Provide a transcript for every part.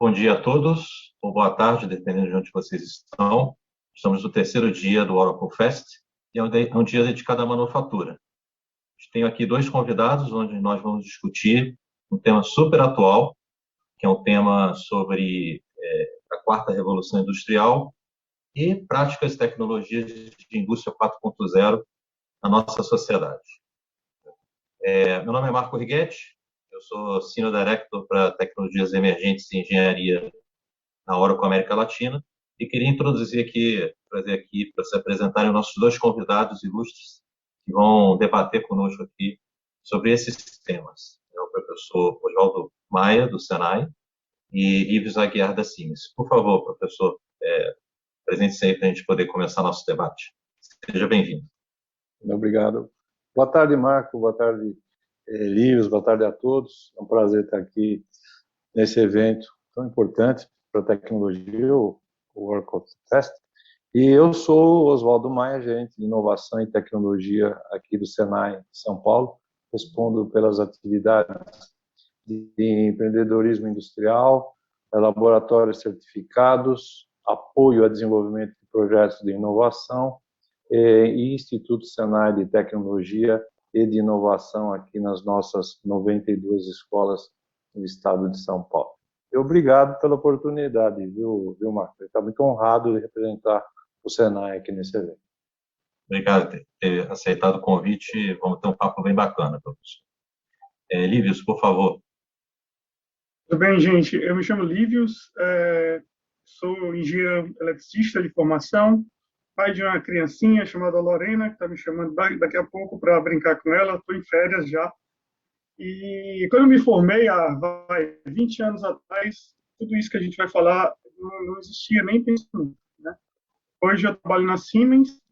Bom dia a todos, ou boa tarde, dependendo de onde vocês estão. Estamos no terceiro dia do Oracle Fest, e é um dia dedicado à manufatura. Tenho aqui dois convidados, onde nós vamos discutir um tema super atual, que é um tema sobre a quarta revolução industrial e práticas e tecnologias de indústria 4.0 na nossa sociedade. Meu nome é Marco Righetti, eu sou Senior Director para Tecnologias Emergentes e Engenharia na Oracle América Latina, e queria trazer aqui para se apresentarem os nossos dois convidados ilustres que vão debater conosco aqui sobre esses temas. É o professor Oswaldo Maia, do Senai, e Ives Aguiar, da Siemens. Por favor, professor, presente-se aí para a gente poder começar nosso debate. Seja bem-vindo. Obrigado. Boa tarde, Marco. Boa tarde, Lívios. Boa tarde a todos. É um prazer estar aqui nesse evento tão importante para a tecnologia, o Oracle Fest. E eu sou Oswaldo Maia, gerente de inovação e tecnologia aqui do Senai São Paulo. Respondo pelas atividades de empreendedorismo industrial, laboratórios certificados, apoio a desenvolvimento de projetos de inovação e Instituto Senai de Tecnologia e de Inovação aqui nas nossas 92 escolas no estado de São Paulo. E obrigado pela oportunidade, viu Marco? Está muito honrado de representar o Senai aqui nesse evento. Obrigado por ter aceitado o convite. Vamos ter um papo bem bacana, professor. Lívios, por favor. Tudo bem, gente? Eu me chamo Lívios, sou engenheiro eletricista de formação, pai de uma criancinha chamada Lorena, que está me chamando daqui a pouco para brincar com ela. Estou em férias já. E quando eu me formei, há 20 anos atrás, tudo isso que a gente vai falar não existia nem pensamento, né? Hoje eu trabalho na Siemens,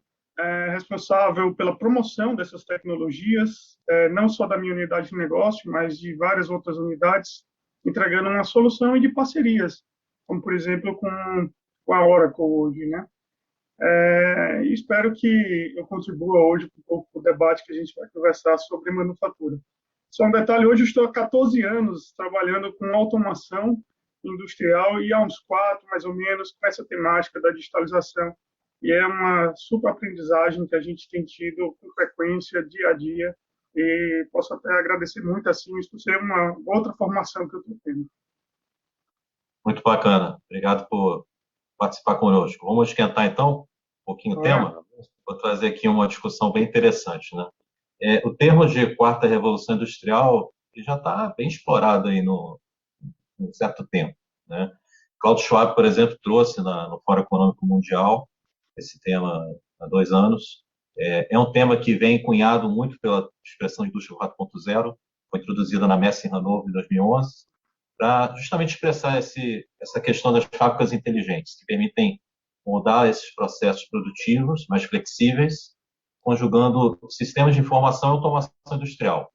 responsável pela promoção dessas tecnologias, não só da minha unidade de negócio, mas de várias outras unidades, entregando uma solução e de parcerias, como, por exemplo, com a Oracle hoje, né? Espero que eu contribua hoje um pouco para o debate que a gente vai conversar sobre manufatura. Só um detalhe, hoje eu estou há 14 anos trabalhando com automação industrial e há uns 4, mais ou menos, com essa temática da digitalização. E é uma super aprendizagem que a gente tem tido com frequência, dia a dia, e posso até agradecer muito a Siemens por ser uma outra formação que eu estou tendo. Muito bacana. Obrigado por participar conosco. Vamos esquentar, então, um pouquinho o tema? Vou trazer aqui uma discussão bem interessante, né? O termo de quarta revolução industrial já está bem explorado aí no certo tempo, né? Klaus Schwab, por exemplo, trouxe no Fórum Econômico Mundial esse tema há 2 anos. É um tema que vem cunhado muito pela expressão indústria 4.0, foi introduzida na Messe em Hannover em 2011, para justamente expressar essa questão das fábricas inteligentes, que permitem moldar esses processos produtivos mais flexíveis, conjugando sistemas de informação e automação industrial.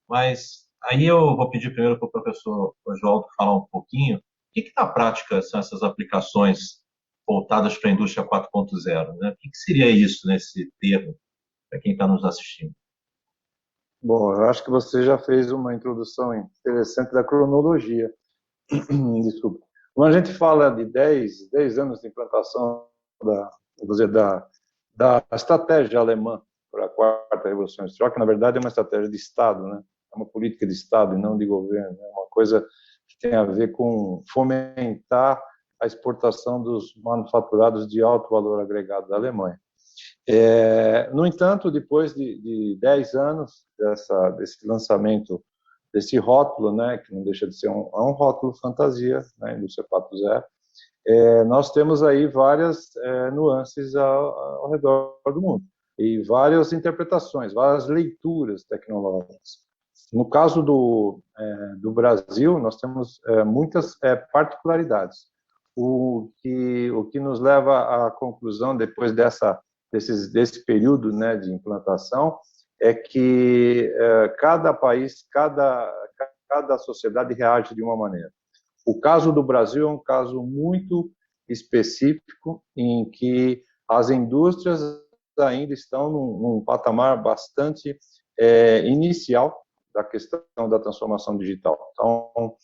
Mas aí eu vou pedir primeiro para o professor Oswaldo falar um pouquinho o que na prática são essas aplicações voltadas para a indústria 4.0, né? O que seria isso nesse termo, para quem está nos assistindo? Bom, eu acho que você já fez uma introdução interessante da cronologia. Desculpa. Quando a gente fala de 10 anos de implantação da estratégia alemã para a quarta revolução industrial, que na verdade é uma estratégia de Estado, né? É uma política de Estado e não de governo, é uma coisa que tem a ver com fomentar a exportação dos manufaturados de alto valor agregado da Alemanha. No entanto, depois de 10 anos desse lançamento desse rótulo, né, que não deixa de ser um rótulo fantasia, né, indústria 4.0, nós temos aí várias nuances ao redor do mundo e várias interpretações, várias leituras tecnológicas. No caso do Brasil, nós temos muitas particularidades, o que nos leva à conclusão, depois desse período, né, de implantação, é que cada país, cada sociedade reage de uma maneira. O caso do Brasil é um caso muito específico, em que as indústrias ainda estão num patamar bastante inicial da questão da transformação digital. Então,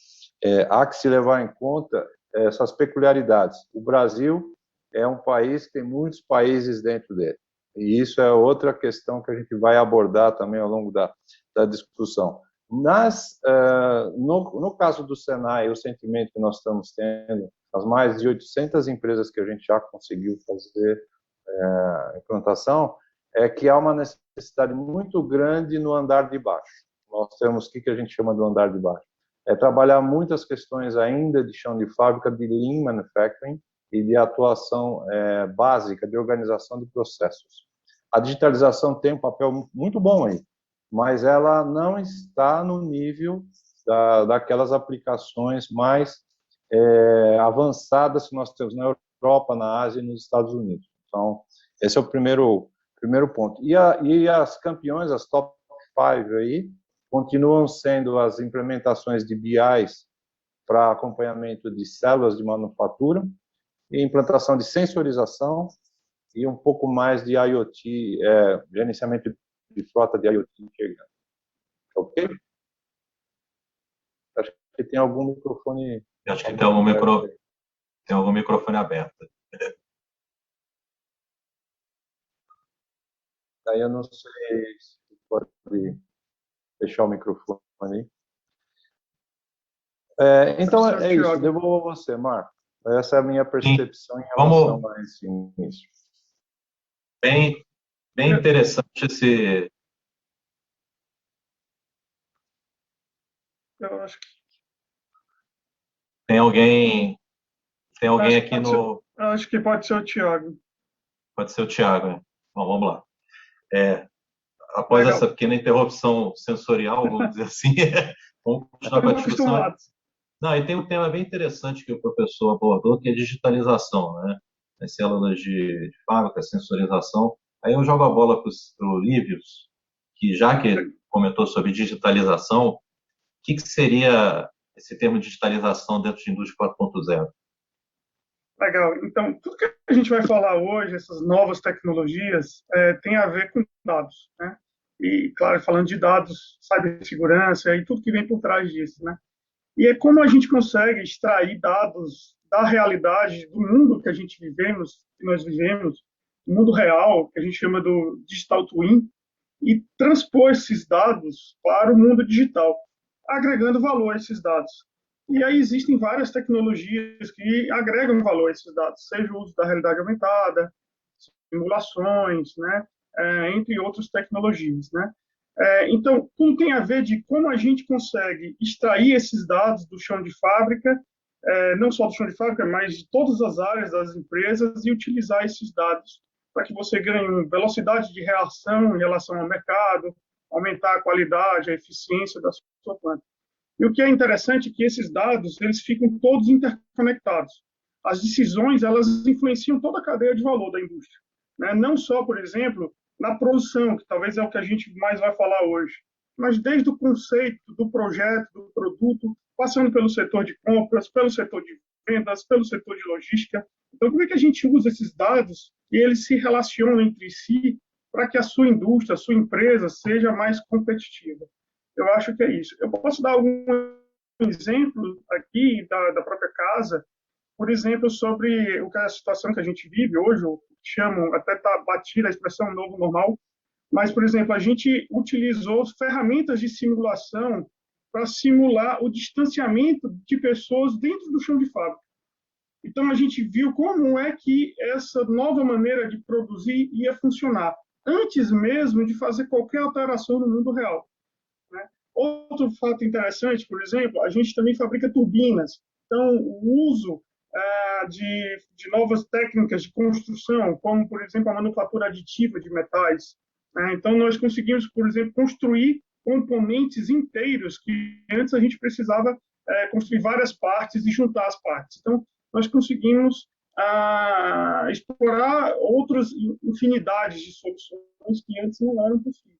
há que se levar em conta essas peculiaridades. O Brasil é um país que tem muitos países dentro dele. E isso é outra questão que a gente vai abordar também ao longo da discussão. No caso do Senai, o sentimento que nós estamos tendo, as mais de 800 empresas que a gente já conseguiu fazer a implantação, é que há uma necessidade muito grande no andar de baixo. Nós temos o que a gente chama do andar de baixo. É trabalhar muitas questões ainda de chão de fábrica, de lean manufacturing e de atuação básica de organização de processos. A digitalização tem um papel muito bom aí, mas ela não está no nível daquelas aplicações mais avançadas que nós temos na Europa, na Ásia e nos Estados Unidos. Então, esse é o primeiro ponto. E as campeões, as top 5 aí, continuam sendo as implementações de BIs para acompanhamento de células de manufatura e implantação de sensorização e um pouco mais de IoT, gerenciamento de frota de IoT chegando. Ok? Acho que tem algum microfone... Acho que tem algum microfone aberto. Aí eu não sei se pode fechar o microfone aí. Então, é isso. Devolvo a você, Marco. Essa é a minha percepção em relação a esse início. Bem interessante esse... Eu acho que... Tem alguém aqui no... Eu acho que pode ser o Thiago. Pode ser o Thiago, né? Bom, vamos lá. Após essa pequena interrupção sensorial, vamos dizer assim, vamos continuar com a discussão. Não, e tem um tema bem interessante que o professor abordou, que é digitalização, né? As células de fábrica, sensorização. Aí eu jogo a bola para o Lívios, que já que ele comentou sobre digitalização, o que seria esse termo digitalização dentro de indústria 4.0? Legal. Então, tudo que a gente vai falar hoje, essas novas tecnologias, tem a ver com dados, né? E, claro, falando de dados, cibersegurança e tudo que vem por trás disso, né? E é como a gente consegue extrair dados da realidade, do mundo que nós vivemos, do mundo real, que a gente chama do digital twin, e transpor esses dados para o mundo digital, agregando valor a esses dados. E aí existem várias tecnologias que agregam valor a esses dados, seja o uso da realidade aumentada, simulações, né, entre outras tecnologias, né. Então, tudo tem a ver de como a gente consegue extrair esses dados do chão de fábrica, não só do chão de fábrica, mas de todas as áreas das empresas e utilizar esses dados para que você ganhe velocidade de reação em relação ao mercado, aumentar a qualidade, a eficiência da sua planta. E o que é interessante é que esses dados eles ficam todos interconectados. As decisões elas influenciam toda a cadeia de valor da indústria, né? Não só, por exemplo, na produção, que talvez é o que a gente mais vai falar hoje, mas desde o conceito do projeto, do produto, passando pelo setor de compras, pelo setor de vendas, pelo setor de logística. Então, como é que a gente usa esses dados e eles se relacionam entre si para que a sua indústria, a sua empresa seja mais competitiva? Eu acho que é isso. Eu posso dar algum exemplo aqui da própria casa, por exemplo, sobre a situação que a gente vive hoje, eu chamo, até está batida a expressão novo normal, mas, por exemplo, a gente utilizou ferramentas de simulação para simular o distanciamento de pessoas dentro do chão de fábrica. Então, a gente viu como é que essa nova maneira de produzir ia funcionar, antes mesmo de fazer qualquer alteração no mundo real. Outro fato interessante, por exemplo, a gente também fabrica turbinas. Então, o uso de novas técnicas de construção, como, por exemplo, a manufatura aditiva de metais. Então, nós conseguimos, por exemplo, construir componentes inteiros que antes a gente precisava construir várias partes e juntar as partes. Então, nós conseguimos explorar outras infinidades de soluções que antes não eram possíveis.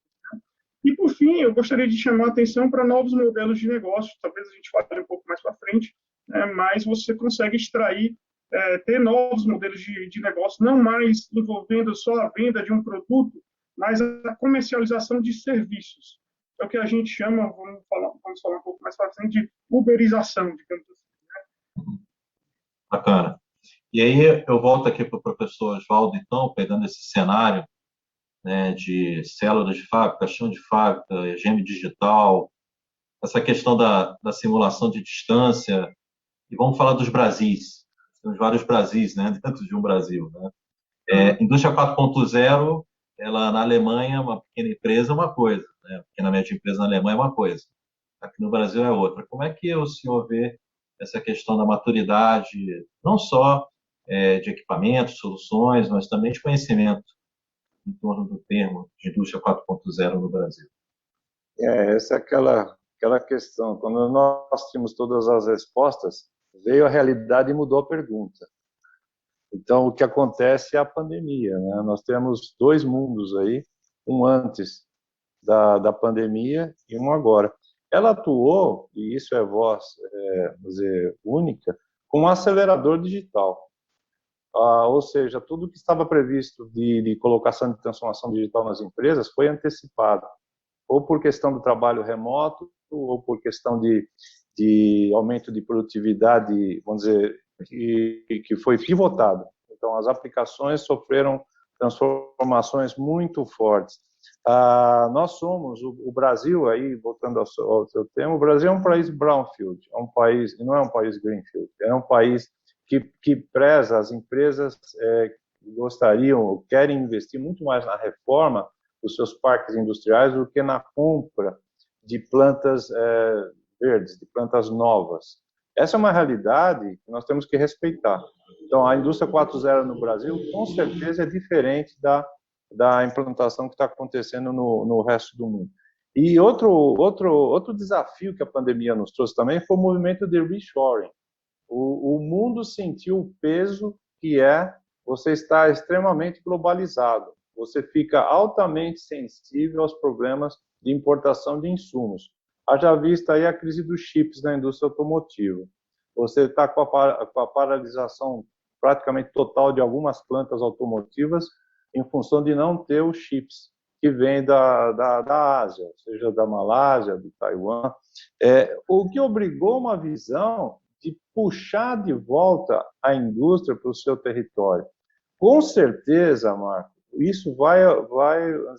E, por fim, eu gostaria de chamar a atenção para novos modelos de negócio. Talvez a gente fale um pouco mais para frente, mas você consegue extrair, ter novos modelos de negócio, não mais envolvendo só a venda de um produto, mas a comercialização de serviços. É o que a gente chama, vamos falar um pouco mais para frente, de uberização, digamos assim. Bacana. E aí eu volto aqui para o professor Oswaldo, então, pegando esse cenário, né, de células de fábrica, chão de fábrica, regime digital, essa questão da simulação de distância, e vamos falar dos Brasis. Temos vários Brasis, né, dentro de um Brasil, né? Indústria 4.0, ela na Alemanha, uma pequena empresa é uma coisa, né? Pequena média empresa na Alemanha é uma coisa, aqui no Brasil é outra. Como é que o senhor vê essa questão da maturidade, não só de equipamentos, soluções, mas também de conhecimento em torno do termo de indústria 4.0 no Brasil? Essa é aquela questão. Quando nós tínhamos todas as respostas, veio a realidade e mudou a pergunta. Então, o que acontece é a pandemia, né? Nós temos dois mundos aí, um antes da pandemia e um agora. Ela atuou, e isso é voz, vamos dizer, única, como um acelerador digital. Ou seja, tudo que estava previsto de colocação de transformação digital nas empresas foi antecipado, ou por questão do trabalho remoto, ou por questão de aumento de produtividade, vamos dizer, que foi pivotado. Então, as aplicações sofreram transformações muito fortes. Nós somos, o Brasil, aí, voltando ao seu tema, o Brasil é um país brownfield, é um país, não é um país greenfield, é um país que preza, as empresas gostariam ou querem investir muito mais na reforma dos seus parques industriais do que na compra de plantas verdes, de plantas novas. Essa é uma realidade que nós temos que respeitar. Então, a indústria 4.0 no Brasil, com certeza, é diferente da implantação que está acontecendo no resto do mundo. E outro desafio que a pandemia nos trouxe também foi o movimento de reshoring. O mundo sentiu o peso que você estar extremamente globalizado. Você fica altamente sensível aos problemas de importação de insumos. Haja vista aí a crise dos chips na indústria automotiva. Você está com a paralisação praticamente total de algumas plantas automotivas em função de não ter os chips que vêm da Ásia, seja da Malásia, do Taiwan. O que obrigou uma visão de puxar de volta a indústria para o seu território. Com certeza, Marco, isso vai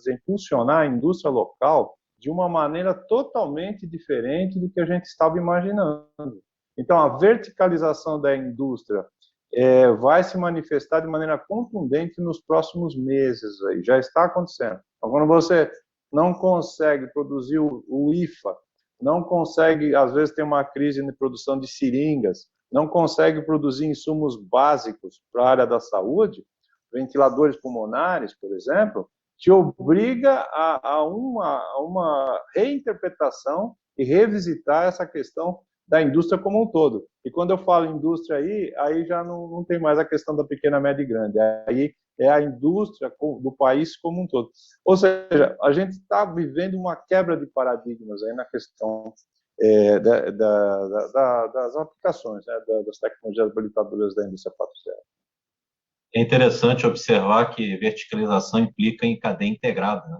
impulsionar a indústria local de uma maneira totalmente diferente do que a gente estava imaginando. Então, a verticalização da indústria vai se manifestar de maneira contundente nos próximos meses. Aí. Já está acontecendo. Então, quando você não consegue produzir o IFA, não consegue, às vezes tem uma crise de produção de seringas, não consegue produzir insumos básicos para a área da saúde, ventiladores pulmonares, por exemplo, te obriga a uma reinterpretação e revisitar essa questão da indústria como um todo. E quando eu falo indústria aí já não tem mais a questão da pequena, média e grande. Aí é a indústria do país como um todo. Ou seja, a gente está vivendo uma quebra de paradigmas aí na questão das aplicações, né, das tecnologias habilitadoras da indústria 4.0. É interessante observar que verticalização implica em cadeia integrada, né?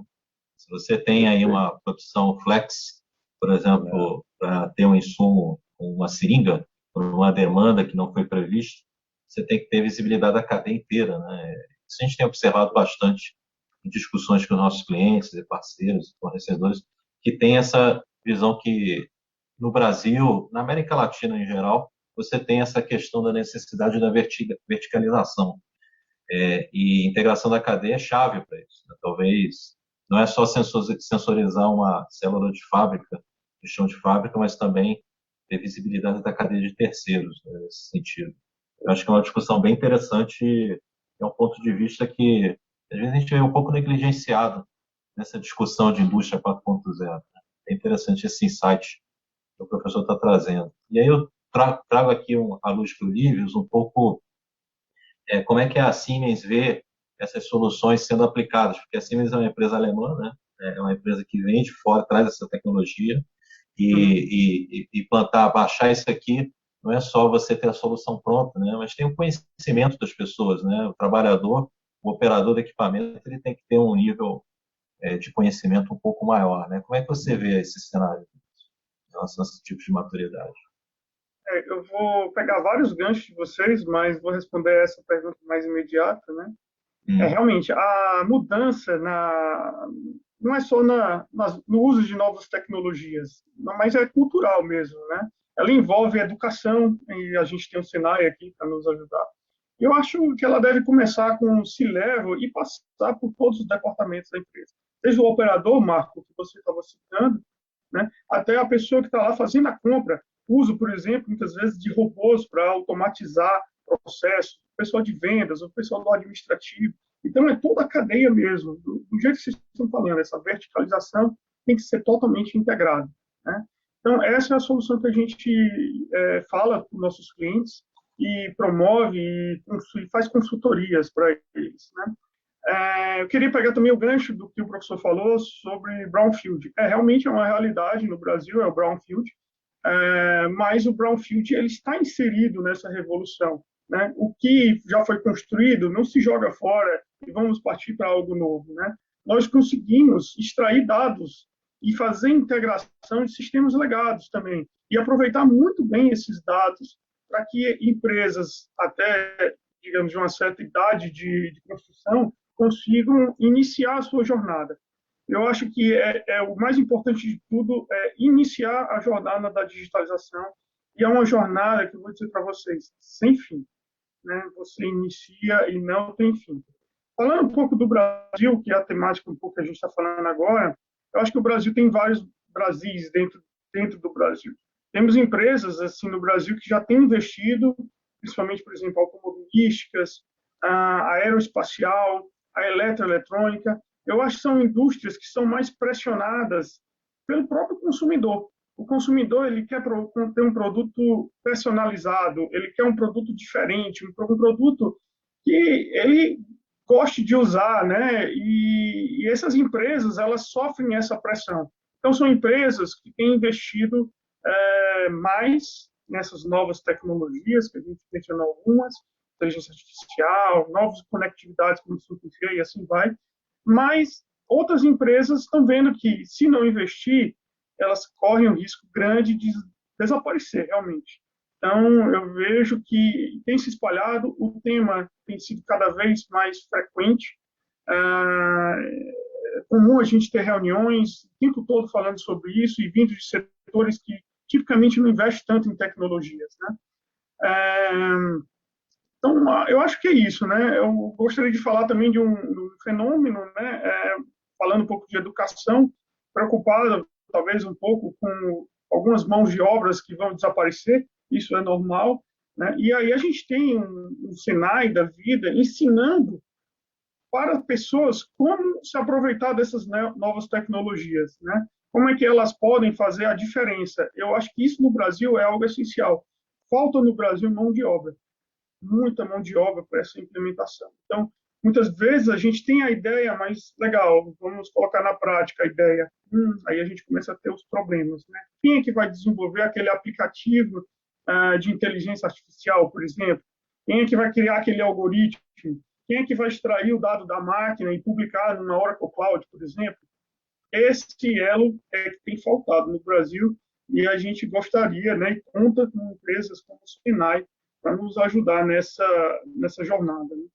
Se você tem aí uma produção flex, por exemplo, para ter um insumo, uma seringa, por uma demanda que não foi prevista, você tem que ter visibilidade da cadeia inteira, né? Isso a gente tem observado bastante em discussões com os nossos clientes e parceiros, fornecedores, que tem essa visão que no Brasil, na América Latina em geral, você tem essa questão da necessidade da verticalização. E integração da cadeia é chave para isso, né? Talvez não é só sensorizar uma célula de fábrica, de chão de fábrica, mas também ter visibilidade da cadeia de terceiros, né, nesse sentido. Eu acho que é uma discussão bem interessante e é um ponto de vista que às vezes a gente vê um pouco negligenciado nessa discussão de indústria 4.0. Né? É interessante esse insight que o professor está trazendo. E aí eu trago aqui à luz para o Lívios um pouco como é que a Siemens vê essas soluções sendo aplicadas, porque a Siemens é uma empresa alemã, né? É uma empresa que vem de fora, traz essa tecnologia e plantar, baixar isso aqui, não é só você ter a solução pronta, né? Mas tem o conhecimento das pessoas, né? O trabalhador, o operador do equipamento, ele tem que ter um nível de conhecimento um pouco maior, né? Como é que você vê esse cenário em relação a esse tipo de maturidade? Eu vou pegar vários ganchos de vocês, mas vou responder essa pergunta mais imediata, né? Realmente, a mudança não é só no uso de novas tecnologias, mas é cultural mesmo, né? Ela envolve a educação, e a gente tem o Senai aqui para nos ajudar. Eu acho que ela deve começar com o C-Level e passar por todos os departamentos da empresa. Seja o operador, Marco, que você estava citando, né? Até a pessoa que está lá fazendo a compra. Uso, por exemplo, muitas vezes de robôs para automatizar processos, o pessoal de vendas, o pessoal do administrativo. Então, é toda a cadeia mesmo. Do jeito que vocês estão falando, essa verticalização tem que ser totalmente integrada, né? Então, essa é a solução que a gente fala para os nossos clientes e promove e faz consultorias para eles, né? Eu queria pegar também o gancho do que o professor falou sobre brownfield. Realmente é uma realidade no Brasil, é o brownfield, mas o brownfield ele está inserido nessa revolução, né? O que já foi construído não se joga fora e vamos partir para algo novo, né? Nós conseguimos extrair dados e fazer integração de sistemas legados também e aproveitar muito bem esses dados para que empresas até, digamos, de uma certa idade de construção consigam iniciar a sua jornada. Eu acho que o mais importante de tudo é iniciar a jornada da digitalização, e é uma jornada que eu vou dizer para vocês, sem fim, né? Você inicia e não tem fim. Falando um pouco do Brasil, que é a temática um pouco que a gente está falando agora, eu acho que o Brasil tem vários Brasis dentro do Brasil. Temos empresas assim no Brasil que já têm investido, principalmente, por exemplo, automobilísticas, a aeroespacial, a eletroeletrônica. Eu acho que são indústrias que são mais pressionadas pelo próprio consumidor. O consumidor ele quer ter um produto personalizado, ele quer um produto diferente, um produto que ele goste de usar, né? E essas empresas elas sofrem essa pressão. Então são empresas que têm investido mais nessas novas tecnologias, que a gente mencionou algumas, inteligência artificial, novas conectividades como 5G e assim vai, mas outras empresas estão vendo que, se não investir, elas correm um risco grande de desaparecer, realmente. Então, eu vejo que tem se espalhado, o tema tem sido cada vez mais frequente. É comum a gente ter reuniões o tempo todo falando sobre isso e vindo de setores que tipicamente não investem tanto em tecnologias, né? Então, eu acho que é isso, né? Eu gostaria de falar também de um fenômeno, né? Falando um pouco de educação, preocupado talvez um pouco com algumas mãos de obras que vão desaparecer, isso é normal, né? E aí a gente tem um Senai da vida ensinando para pessoas como se aproveitar dessas novas tecnologias, né? Como é que elas podem fazer a diferença? Eu acho que isso no Brasil é algo essencial. Falta no Brasil mão de obra, muita mão de obra para essa implementação. Então, muitas vezes a gente tem a ideia, mas legal, vamos colocar na prática a ideia. Aí a gente começa a ter os problemas, né? Quem é que vai desenvolver aquele aplicativo de inteligência artificial, por exemplo? Quem é que vai criar aquele algoritmo? Quem é que vai extrair o dado da máquina e publicar numa Oracle Cloud, por exemplo? Esse elo é que tem faltado no Brasil e a gente gostaria, né, e conta com empresas como o Senai para nos ajudar nessa jornada, né?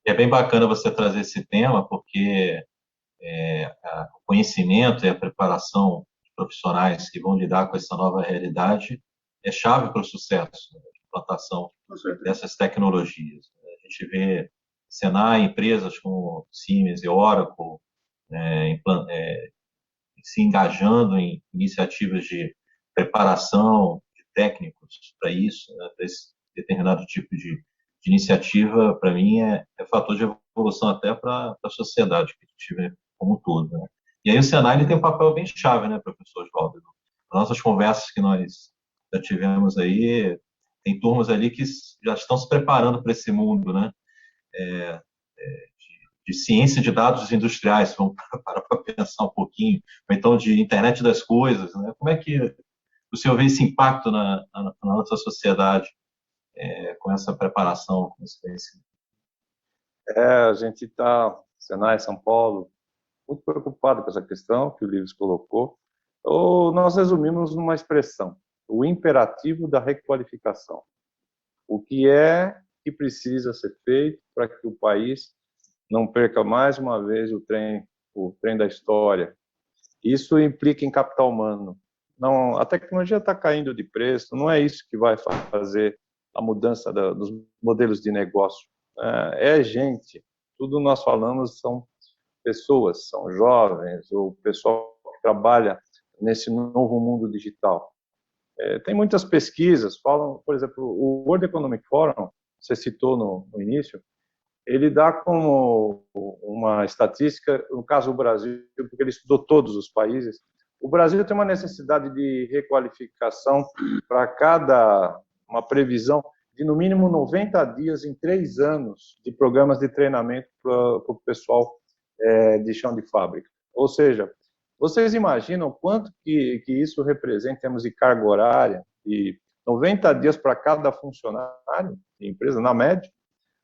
É bem bacana você trazer esse tema, porque o conhecimento e a preparação de profissionais que vão lidar com essa nova realidade é chave para o sucesso, né, de implantação dessas tecnologias. A gente vê Senai, empresas como Siemens e Oracle, se engajando em iniciativas de preparação de técnicos para isso, né, para esse determinado tipo de iniciativa, para mim, é fator de evolução até para a sociedade que a gente vê como um todo, né? E aí o Senai ele tem um papel bem chave, né, professor Oswaldo? Nas nossas conversas que nós já tivemos aí, tem turmas ali que já estão se preparando para esse mundo, né? De ciência de dados industriais, vamos parar para pensar um pouquinho, ou então de internet das coisas, né? Como é que o senhor vê esse impacto na nossa sociedade com essa preparação, com esse conhecimento? A gente está, Senai, São Paulo, muito preocupado com essa questão que o Livres colocou. Ou nós resumimos numa expressão: o imperativo da requalificação. O que é que precisa ser feito para que o país não perca mais uma vez o trem da história? Isso implica em capital humano. Não, a tecnologia está caindo de preço, não é isso que vai fazer a mudança dos modelos de negócio. É gente. Tudo nós falamos são pessoas, são jovens, o pessoal que trabalha nesse novo mundo digital. Tem muitas pesquisas, falam, por exemplo, o World Economic Forum, você citou no início, ele dá como uma estatística, no caso do Brasil, porque ele estudou todos os países, o Brasil tem uma necessidade de requalificação para uma previsão de no mínimo 90 dias em 3 anos de programas de treinamento para o pessoal de chão de fábrica. Ou seja, vocês imaginam quanto que isso representa em termos de carga horária, de 90 dias para cada funcionário de empresa, na média?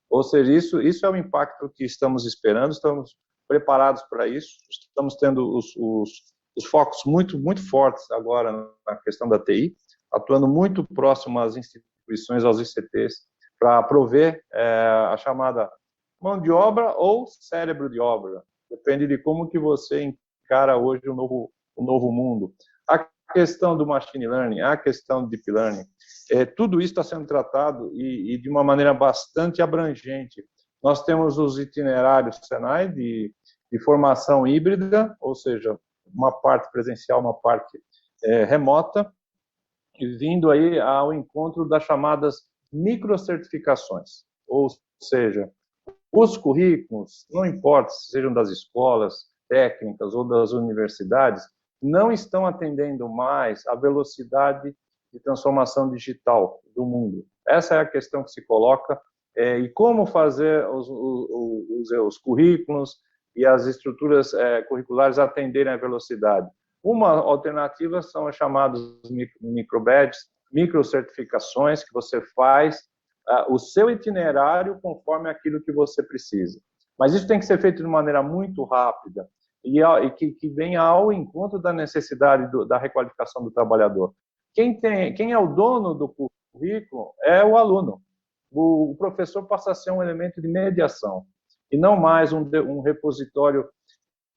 Ou seja, isso é o impacto que estamos esperando, estamos preparados para isso, estamos tendo os focos muito, muito fortes agora na questão da TI, atuando muito próximo às instituições, aos ICTs, para prover a chamada mão de obra ou cérebro de obra, depende de como que você encara hoje o novo mundo. A questão do machine learning, a questão do deep learning, tudo isso está sendo tratado e de uma maneira bastante abrangente. Nós temos os itinerários Senai de formação híbrida, ou seja, uma parte presencial, uma parte remota, e vindo aí ao encontro das chamadas microcertificações, ou seja, os currículos, não importa se sejam das escolas técnicas ou das universidades, não estão atendendo mais à velocidade de transformação digital do mundo. Essa é a questão que se coloca, e como fazer os currículos e as estruturas curriculares atenderem à velocidade. Uma alternativa são as chamadas microbadges, microcertificações, que você faz o seu itinerário conforme aquilo que você precisa. Mas isso tem que ser feito de maneira muito rápida e que venha ao encontro da necessidade da requalificação do trabalhador. Quem é o dono do currículo é o aluno. O professor passa a ser um elemento de mediação e não mais um repositório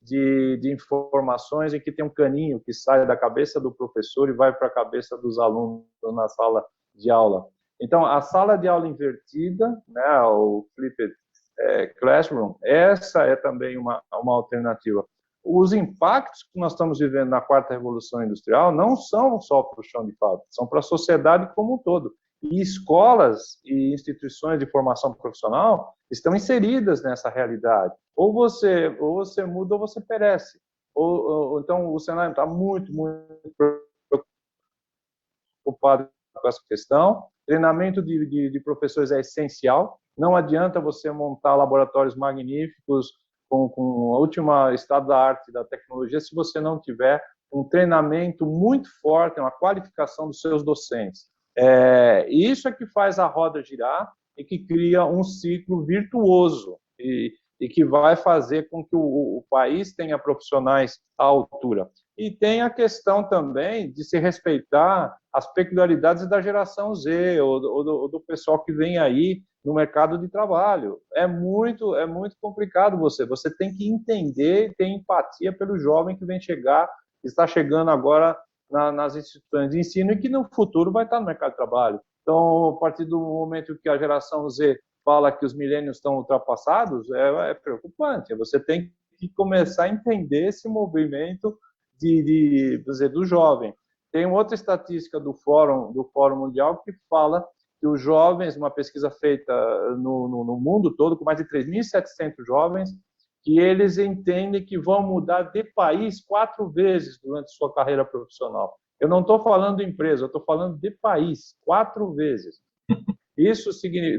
de informações em que tem um caninho que sai da cabeça do professor e vai para a cabeça dos alunos na sala de aula. Então, a sala de aula invertida, né, o flipped classroom, essa é também uma alternativa. Os impactos que nós estamos vivendo na quarta revolução industrial não são só para o chão de fábrica, são para a sociedade como um todo. E escolas e instituições de formação profissional estão inseridas nessa realidade. Ou você muda ou você perece. Então, o Senai está muito, muito preocupado com essa questão. Treinamento de professores é essencial. Não adianta você montar laboratórios magníficos com a última estado da arte da tecnologia se você não tiver um treinamento muito forte, uma qualificação dos seus docentes. Isso é que faz a roda girar e que cria um ciclo virtuoso e que vai fazer com que o país tenha profissionais à altura. E tem a questão também de se respeitar as peculiaridades da geração Z ou do pessoal que vem aí no mercado de trabalho. É muito complicado você tem que entender, ter empatia pelo jovem que está chegando agora nas instituições de ensino e que no futuro vai estar no mercado de trabalho. Então, a partir do momento que a geração Z fala que os milênios estão ultrapassados, é preocupante. Você tem que começar a entender esse movimento do jovem. Tem outra estatística do Fórum Mundial que fala que os jovens, uma pesquisa feita no mundo todo, com mais de 3.700 jovens, que eles entendem que vão mudar de país 4 vezes durante sua carreira profissional. Eu não estou falando de empresa, eu estou falando de país, 4 vezes. Isso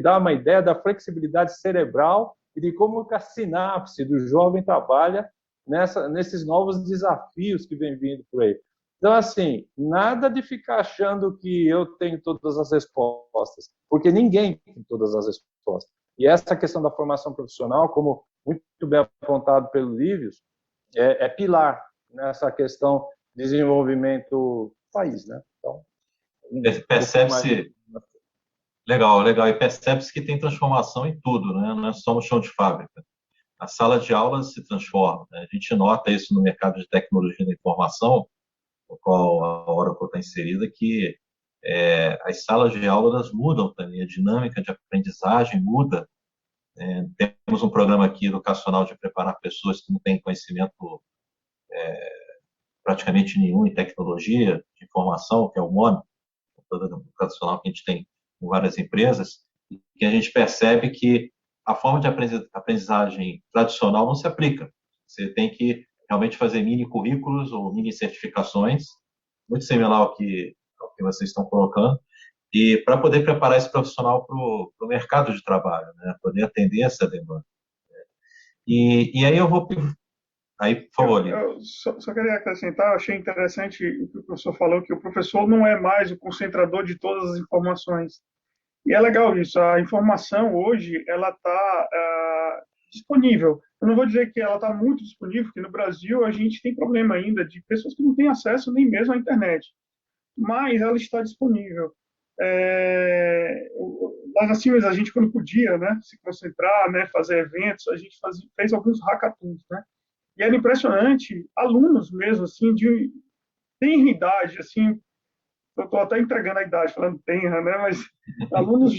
dá uma ideia da flexibilidade cerebral e de como a sinapse do jovem trabalha nesses novos desafios que vem vindo por aí. Então, assim, nada de ficar achando que eu tenho todas as respostas, porque ninguém tem todas as respostas. E essa questão da formação profissional, como muito bem apontado pelo Lívios, é pilar nessa questão de desenvolvimento do país, né? Então, Percebe-se, legal, legal, e percebe-se que tem transformação em tudo, né? Não é só no chão de fábrica. A sala de aula se transforma, né? A gente nota isso no mercado de tecnologia da informação, no qual a Oracle está inserida, que as salas de aula elas mudam também, a dinâmica de aprendizagem muda. Temos um programa aqui educacional de preparar pessoas que não têm conhecimento praticamente nenhum em tecnologia de informação, que é o MONE, o programa educacional que a gente tem com várias empresas, e que a gente percebe que a forma de aprendizagem tradicional não se aplica. Você tem que realmente fazer mini currículos ou mini certificações, muito similar ao que vocês estão colocando, e para poder preparar esse profissional para o mercado de trabalho, né? Poder atender essa demanda. E aí eu vou... Aí, por favor, Lívia. Eu só queria acrescentar, eu achei interessante o que o professor falou, que o professor não é mais o concentrador de todas as informações. E é legal isso, a informação hoje, ela está disponível. Eu não vou dizer que ela está muito disponível, porque no Brasil a gente tem problema ainda de pessoas que não têm acesso nem mesmo à internet, mas ela está disponível. Lá na Siemens, a gente, quando podia, né, se concentrar, né, fazer eventos, a gente fez alguns hackathons, né? E era impressionante, alunos mesmo, assim, de tenra idade, assim, eu estou até entregando a idade, falando tenra, né? Mas alunos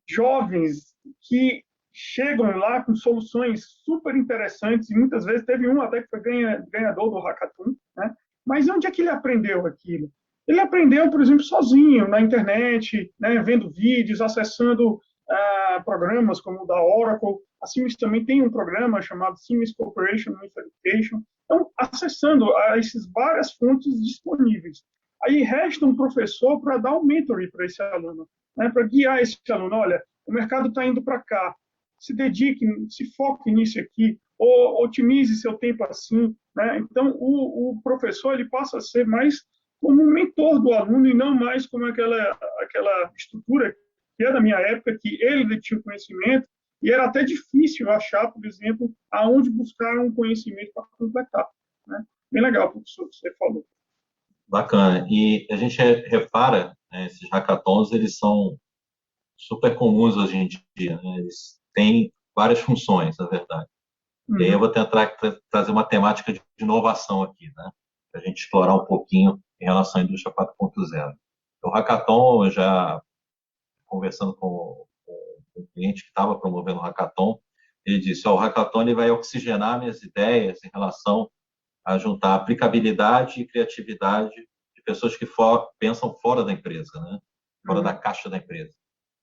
jovens que chegam lá com soluções super interessantes, e muitas vezes teve um até que foi ganhador do hackathon, né? Mas onde é que ele aprendeu aquilo? Ele aprendeu, por exemplo, sozinho, na internet, né? Vendo vídeos, acessando programas como o da Oracle. A Siemens também tem um programa chamado Siemens Corporation with Education. Então, acessando a essas várias fontes disponíveis. Aí resta um professor para dar um mentoring para esse aluno, né? Para guiar esse aluno. Olha, o mercado está indo para cá, se dedique, se foque nisso aqui, ou otimize seu tempo assim, né? Então, o professor ele passa a ser mais como um mentor do aluno e não mais como aquela estrutura que é da minha época, que ele tinha o conhecimento e era até difícil achar, por exemplo, aonde buscar um conhecimento para completar, né? Bem legal, professor, que você falou. Bacana. E a gente repara, né, esses hackathons, eles são super comuns hoje em dia, né? Eles têm várias funções, na verdade. E aí eu vou tentar trazer uma temática de inovação aqui, né? Para a gente explorar um pouquinho em relação à indústria 4.0. O hackathon, eu já conversando com um cliente que estava promovendo o hackathon, ele disse, o hackathon ele vai oxigenar minhas ideias em relação a juntar aplicabilidade e criatividade de pessoas que pensam fora da empresa, né? Fora da caixa da empresa.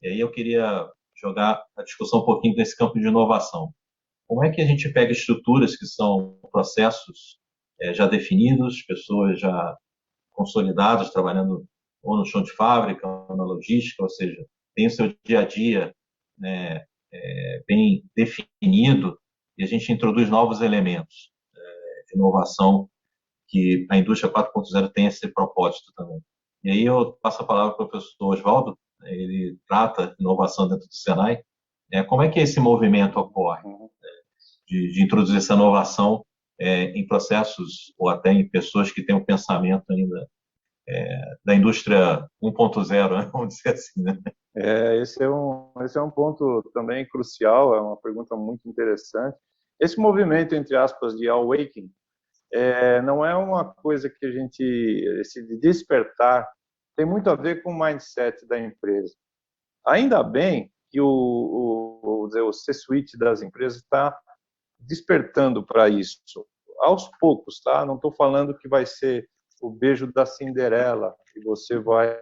E aí eu queria jogar a discussão um pouquinho nesse campo de inovação. Como é que a gente pega estruturas que são processos já definidos, pessoas já consolidadas, trabalhando ou no chão de fábrica, ou na logística, ou seja, tem o seu dia a dia, né, bem definido, e a gente introduz novos elementos de inovação que a indústria 4.0 tem esse propósito também. E aí eu passo a palavra para o professor Oswaldo, ele trata inovação dentro do Senai. Como é que esse movimento ocorre, de introduzir essa inovação em processos ou até em pessoas que têm um pensamento ainda da indústria 1.0, né? Vamos dizer assim, né? Esse é um ponto também crucial, é uma pergunta muito interessante. Esse movimento, entre aspas, de awakening, não é uma coisa que a gente, esse de despertar, tem muito a ver com o mindset da empresa. Ainda bem que o C-suite das empresas está despertando para isso, aos poucos, tá? Não estou falando que vai ser o beijo da Cinderela, que você vai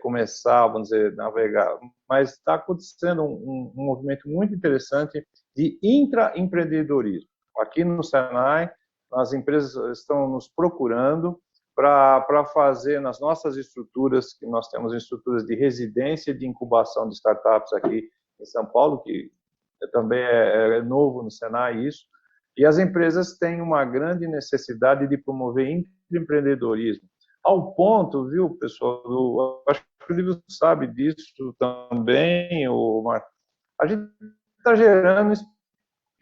começar, vamos dizer, navegar, mas está acontecendo um movimento muito interessante de intraempreendedorismo. Aqui no Senai, as empresas estão nos procurando para fazer nas nossas estruturas, que nós temos estruturas de residência de incubação de startups aqui em São Paulo, que também é novo no Senai isso, e as empresas têm uma grande necessidade de promover empreendedorismo, ao ponto, viu, pessoal, acho que o livro sabe disso também, o Marco, a gente está gerando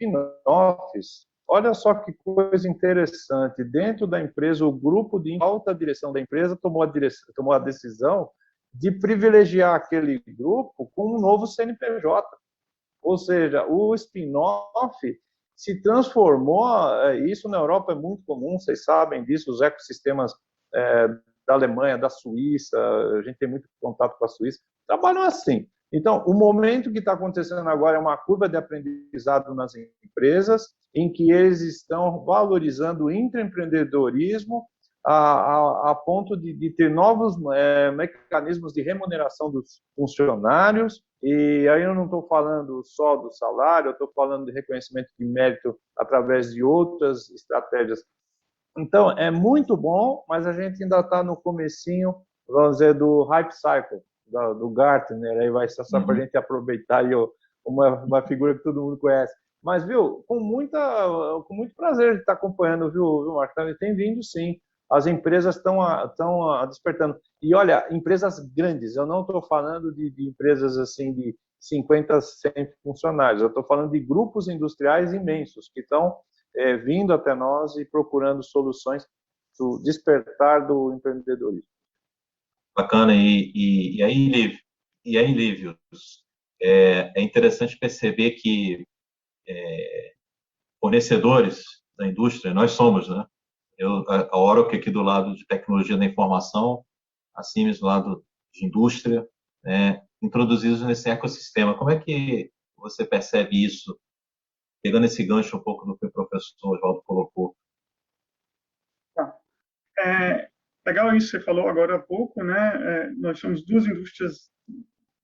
spin-offs olha só que coisa interessante. Dentro da empresa, o grupo de alta direção da empresa tomou a decisão de privilegiar aquele grupo com um novo CNPJ. Ou seja, o spin-off se transformou, isso na Europa é muito comum, vocês sabem disso, os ecossistemas da Alemanha, da Suíça, a gente tem muito contato com a Suíça, trabalham assim. Então, o momento que está acontecendo agora é uma curva de aprendizado nas empresas, em que eles estão valorizando o intraempreendedorismo a ponto de ter novos mecanismos de remuneração dos funcionários. E aí eu não estou falando só do salário, eu estou falando de reconhecimento de mérito através de outras estratégias. Então, é muito bom, mas a gente ainda está no comecinho, vamos dizer, do hype cycle, do Gartner, aí vai ser só para a gente aproveitar aí uma figura que todo mundo conhece. Mas, viu, com muito prazer de estar acompanhando, viu, Marcos? Ele tem vindo, sim. As empresas estão despertando. E, olha, empresas grandes, eu não estou falando de empresas assim de 50, 100 funcionários, eu estou falando de grupos industriais imensos que estão vindo até nós e procurando soluções do despertar do empreendedorismo. Bacana. E aí, Lívio, é interessante perceber que fornecedores da indústria, nós somos, né? A Oracle aqui do lado de tecnologia da informação, a Siemens do lado de indústria, né, introduzidos nesse ecossistema. Como é que você percebe isso, pegando esse gancho um pouco do que o professor Oswaldo colocou? Legal isso que você falou agora há pouco, né? Nós somos duas indústrias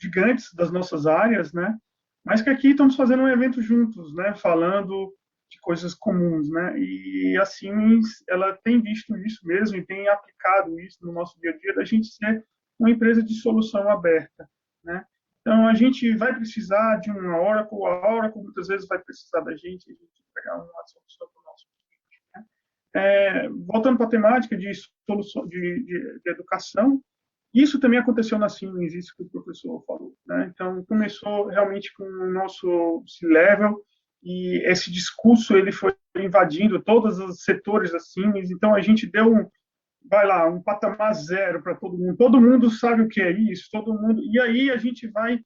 gigantes das nossas áreas, né? Mas que aqui estamos fazendo um evento juntos, né? Falando de coisas comuns, né? E a Siemens, ela tem visto isso mesmo e tem aplicado isso no nosso dia a dia, da gente ser uma empresa de solução aberta, né? Então, a gente vai precisar de uma Oracle, a Oracle muitas vezes vai precisar da gente, a gente pegar uma solução para o nosso cliente, né? Voltando para a temática de solução, de educação, isso também aconteceu na Siemens, isso que o professor falou, né? Então, começou realmente com o nosso C-Level, e esse discurso ele foi invadindo todos os setores da Siemens. Então, a gente deu um patamar zero para todo mundo sabe o que é isso, todo mundo, e aí a gente vai,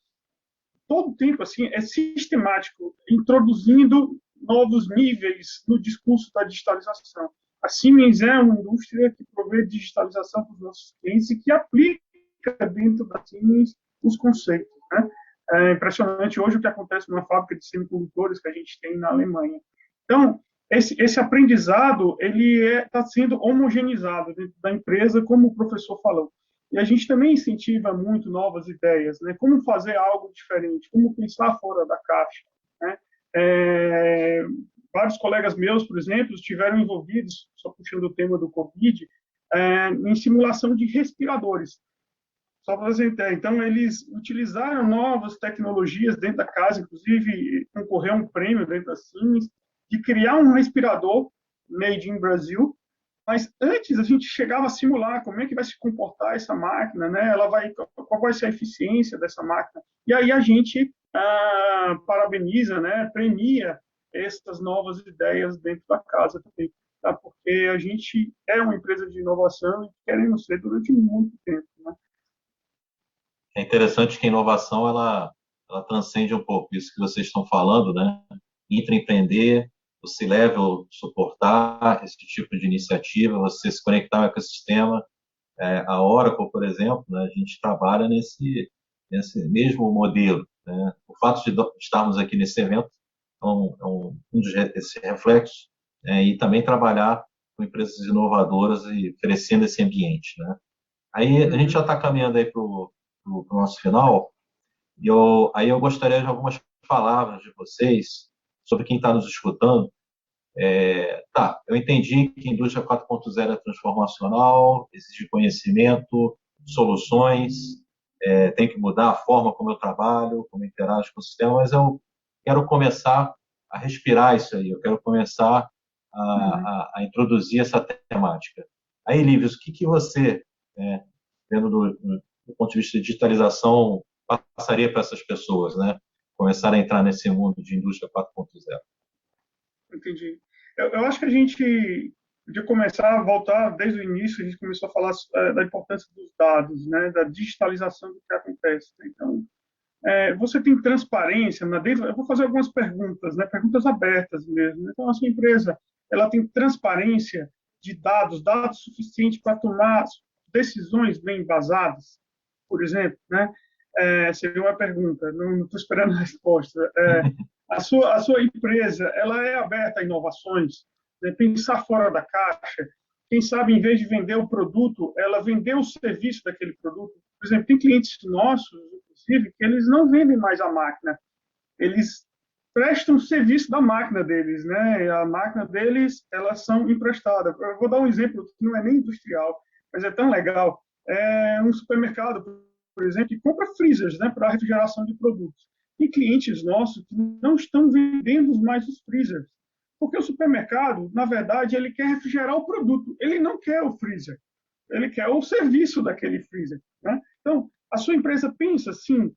todo tempo, assim, é sistemático, introduzindo novos níveis no discurso da digitalização. A Siemens é uma indústria que provê digitalização para os nossos clientes e que aplica dentro da Siemens os conceitos, né? É impressionante hoje o que acontece numa fábrica de semicondutores que a gente tem na Alemanha. Então, esse aprendizado ele está sendo homogeneizado dentro da empresa, como o professor falou. E a gente também incentiva muito novas ideias, né? Como fazer algo diferente, como pensar fora da caixa, né? Vários colegas meus, por exemplo, estiveram envolvidos, só puxando o tema do Covid, em simulação de respiradores. Só para você entender. Então, eles utilizaram novas tecnologias dentro da casa, inclusive concorreu a um prêmio dentro da Siemens, de criar um respirador made in Brasil. Mas antes a gente chegava a simular como é que vai se comportar essa máquina, né? Qual vai ser a eficiência dessa máquina? E aí a gente parabeniza, né? Premia essas novas ideias dentro da casa também, tá? Porque a gente é uma empresa de inovação e queremos ser durante muito tempo, né? É interessante que a inovação ela transcende um pouco isso que vocês estão falando, né? Intraempreender, o C-Level suportar esse tipo de iniciativa, você se conectar ao ecossistema. A Oracle, por exemplo, né, a gente trabalha nesse mesmo modelo, né? O fato de estarmos aqui nesse evento é um desses reflexos, e também trabalhar com empresas inovadoras e oferecendo esse ambiente, né? Aí a gente já está caminhando aí para o nosso final, e aí eu gostaria de algumas palavras de vocês sobre quem está nos escutando. Eu entendi que a indústria 4.0 é transformacional, exige conhecimento, soluções, tem que mudar a forma como eu trabalho, como eu interajo com o sistema, mas eu quero começar a respirar isso aí, eu quero começar a introduzir essa temática. Aí, Lívios, o que você, vendo do ponto de vista de digitalização, passaria para essas pessoas, né? Começar a entrar nesse mundo de indústria 4.0? Entendi. Eu acho que a gente podia começar a voltar desde o início, a gente começou a falar da importância dos dados, né, da digitalização do que acontece. Então, você tem transparência na dentro. Eu vou fazer algumas perguntas, né, perguntas abertas mesmo. Então, a sua empresa, ela tem transparência de dados, dados suficientes para tomar decisões bem embasadas, por exemplo, né? Seria uma pergunta, não estou esperando a resposta. A sua empresa, ela é aberta a inovações, né? Pensar fora da caixa. Quem sabe, em vez de vender o produto, ela vender o serviço daquele produto. Por exemplo, tem clientes nossos, inclusive, que eles não vendem mais a máquina, eles prestam serviço da máquina deles, né? A máquina deles, elas são emprestadas. Eu vou dar um exemplo que não é nem industrial, mas é tão legal. É um supermercado, por exemplo, que compra freezers, né, para refrigeração de produtos. Tem clientes nossos que não estão vendendo mais os freezers, porque o supermercado, na verdade, ele quer refrigerar o produto, ele não quer o freezer, ele quer o serviço daquele freezer, né? Então, a sua empresa pensa assim,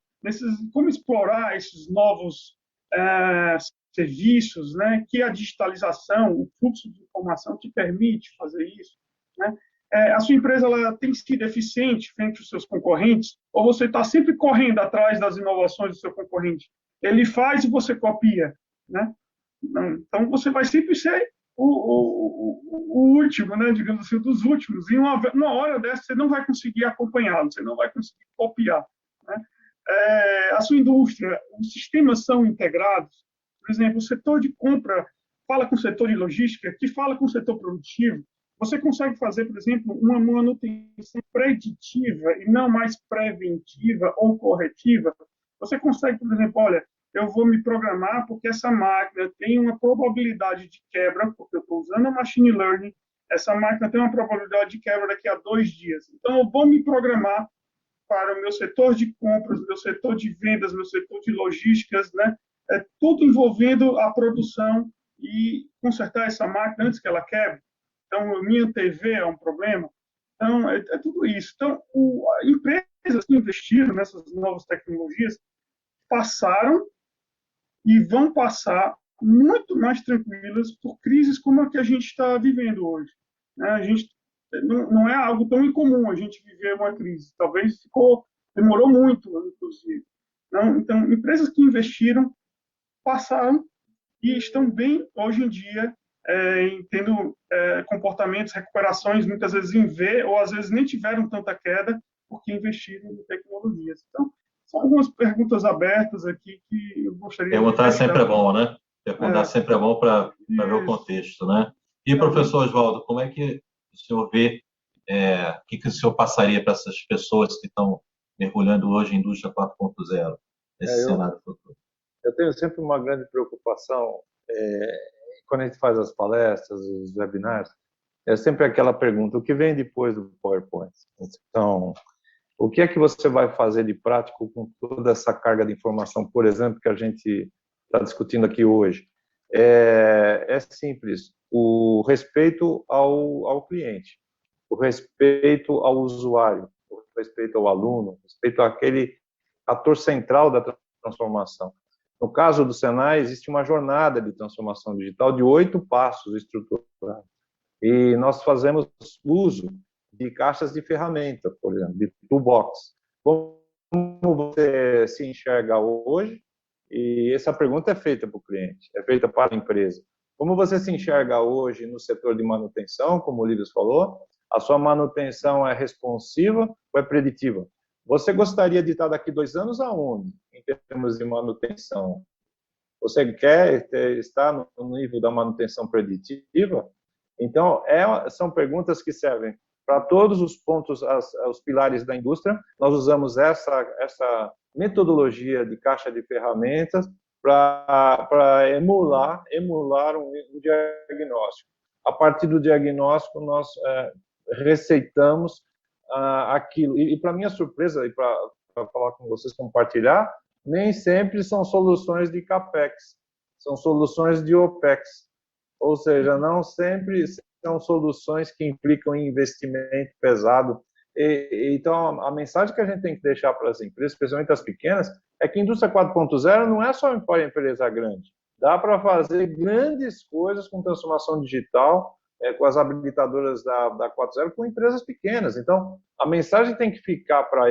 como explorar esses novos é, serviços, né, que a digitalização, o fluxo de informação te permite fazer isso, né? A sua empresa ela tem sido eficiente frente aos seus concorrentes, ou você está sempre correndo atrás das inovações do seu concorrente? Ele faz e você copia, né? Então, você vai sempre ser o último, né, digamos assim, dos últimos. E uma hora dessa, você não vai conseguir acompanhá-lo, você não vai conseguir copiar, né? A sua indústria, os sistemas são integrados. Por exemplo, o setor de compra fala com o setor de logística, que fala com o setor produtivo. Você consegue fazer, por exemplo, uma manutenção preditiva e não mais preventiva ou corretiva. Você consegue, por exemplo, olha, eu vou me programar porque essa máquina tem uma probabilidade de quebra, porque eu estou usando a machine learning, essa máquina tem uma probabilidade de quebra daqui a 2 dias. Então, eu vou me programar para o meu setor de compras, meu setor de vendas, meu setor de logísticas, né? Tudo envolvendo a produção e consertar essa máquina antes que ela quebre. Então, a minha TV é um problema. Então, tudo isso. Então, empresas que investiram nessas novas tecnologias passaram e vão passar muito mais tranquilas por crises como a que a gente está vivendo hoje, né? A gente não é algo tão incomum a gente viver uma crise. Talvez demorou muito, inclusive. Não, então, empresas que investiram passaram e estão bem hoje em dia, tendo comportamentos, recuperações, muitas vezes em V, ou às vezes nem tiveram tanta queda porque investiram em tecnologias. Então, são algumas perguntas abertas aqui que eu gostaria de Perguntar deixar. sempre é bom, né? Perguntar sempre é bom para ver o contexto, né? E, professor Oswaldo, como é que o senhor vê, o que o senhor passaria para essas pessoas que estão mergulhando hoje em indústria 4.0, nesse cenário futuro? Eu tenho sempre uma grande preocupação quando a gente faz as palestras, os webinars, é sempre aquela pergunta, o que vem depois do PowerPoint? Então, o que é que você vai fazer de prático com toda essa carga de informação, por exemplo, que a gente está discutindo aqui hoje? É simples, o respeito ao cliente, o respeito ao usuário, o respeito ao aluno, o respeito àquele ator central da transformação. No caso do Senai, existe uma jornada de transformação digital de 8 passos estruturados. E nós fazemos uso de caixas de ferramenta, por exemplo, de toolbox. Como você se enxerga hoje? E essa pergunta é feita para o cliente, é feita para a empresa. Como você se enxerga hoje no setor de manutenção, como o Lívios falou? A sua manutenção é responsiva ou é preditiva? Você gostaria de estar daqui 2 anos aonde, em termos de manutenção? Você quer estar no nível da manutenção preditiva? Então, são perguntas que servem para todos os pontos, os pilares da indústria. Nós usamos essa metodologia de caixa de ferramentas para emular um diagnóstico. A partir do diagnóstico, nós receitamos aquilo. E para minha surpresa, e para falar com vocês, compartilhar, nem sempre são soluções de CAPEX, são soluções de OPEX. Ou seja, não sempre são soluções que implicam em investimento pesado. Então, a mensagem que a gente tem que deixar para as empresas, especialmente as pequenas, é que a indústria 4.0 não é só para a empresa grande. dá para fazer grandes coisas com transformação digital, com as habilitadoras da 4.0, com empresas pequenas. Então, a mensagem tem que ficar para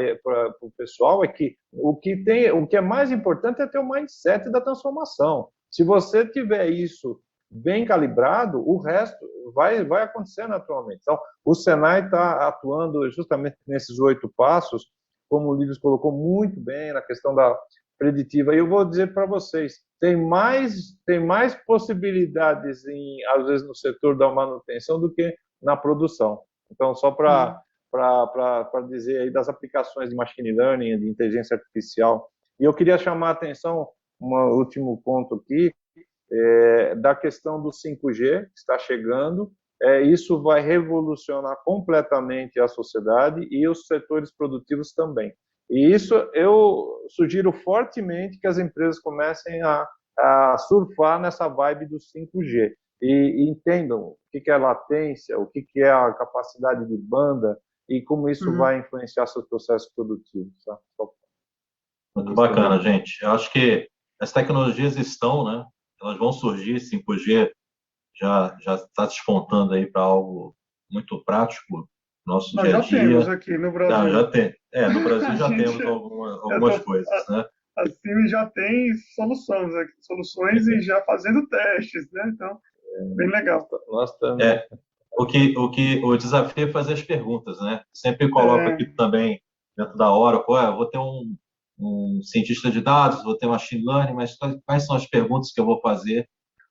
o pessoal é que o que é mais importante é ter o mindset da transformação. Se você tiver isso bem calibrado, o resto vai acontecer naturalmente. Então, o Senai está atuando justamente nesses 8 passos, como o Lívios colocou muito bem na questão da preditiva. E eu vou dizer para vocês, tem mais possibilidades, às vezes, no setor da manutenção do que na produção. Então, só para dizer aí das aplicações de machine learning, de inteligência artificial. E eu queria chamar a atenção, um último ponto aqui, da questão do 5G, que está chegando. Isso vai revolucionar completamente a sociedade e os setores produtivos também. E isso eu sugiro fortemente que as empresas comecem a surfar nessa vibe do 5G e entendam o que é latência, o que é a capacidade de banda e como isso vai influenciar seus processos produtivos. Tá? Muito bacana, gente. Eu acho que as tecnologias estão, né? Elas vão surgir, 5G já está despontando aí para algo muito prático no nosso dia a dia. Nós já temos aqui no Brasil. Já tem. No Brasil já temos algumas coisas, né? A CIMI já tem soluções e já fazendo testes, né? Então, bem legal. Nós também. O desafio é fazer as perguntas, né? Sempre coloco aqui também, dentro da Oracle, eu vou ter um cientista de dados, vou ter um machine learning, mas quais são as perguntas que eu vou fazer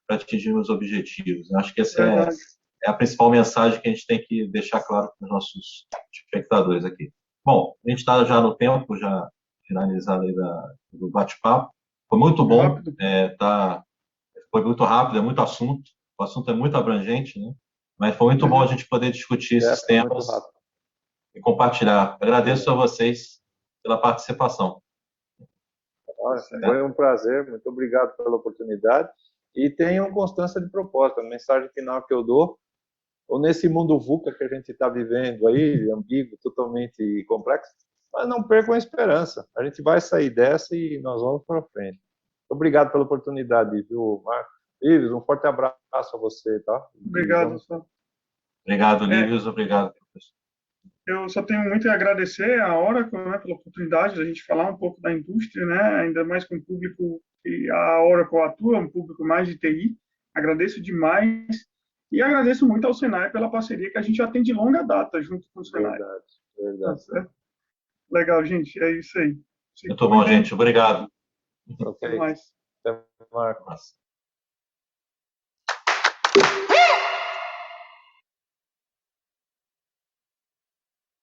para atingir os objetivos? Eu acho que essa é a principal mensagem que a gente tem que deixar claro para os nossos espectadores aqui. Bom, a gente está já no tempo, já finalizado aí do bate-papo. Foi muito bom, foi muito rápido, é muito assunto, o assunto é muito abrangente, né? Mas foi muito bom a gente poder discutir esses temas e compartilhar. Agradeço a vocês pela participação. Foi um prazer, muito obrigado pela oportunidade. E tenham constância de propósito. A mensagem final que eu dou, ou nesse mundo VUCA que a gente está vivendo aí, ambíguo, totalmente complexo, mas não percam a esperança. A gente vai sair dessa e nós vamos para frente. Obrigado pela oportunidade, viu, Marco? Lívios, um forte abraço a você, tá? Obrigado, senhor. Obrigado, Lívios. Obrigado, professor. Eu só tenho muito a agradecer a Oracle, né, pela oportunidade de a gente falar um pouco da indústria, né, ainda mais com o público que a Oracle atua, um público mais de TI. Agradeço demais e agradeço muito ao Senai pela parceria que a gente já tem de longa data junto com o Senai. Verdade. Tá. Legal, gente. É isso aí. Muito bom, gente. Obrigado. Ok. Até mais. Até mais.